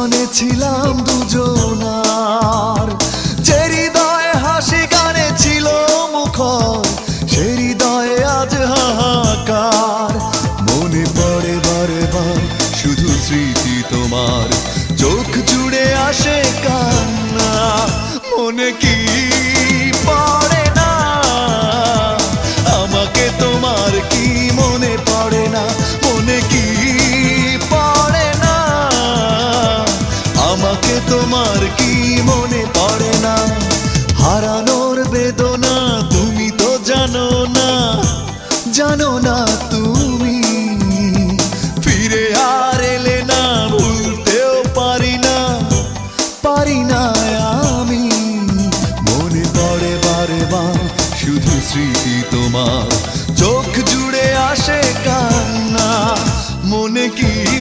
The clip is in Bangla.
জীবনে ছিলাম দুজনার, যে হৃদয়ে হাসি গানে ছিল মুখর, সে হৃদয়ে আজ হাহাকার। মনে পড়ে বারে বার শুধু স্মৃতি তোমার, চোখ জুড়ে আসে কান্না। মনে কি পড়ে না আমাকে তোমার, কি মনে পড়ে না, মনে কি পড়ে না আমাকে তোমার, কি মনে পড়ে না। হারানোর বেদনা তুমি তো জানো না, জানো না।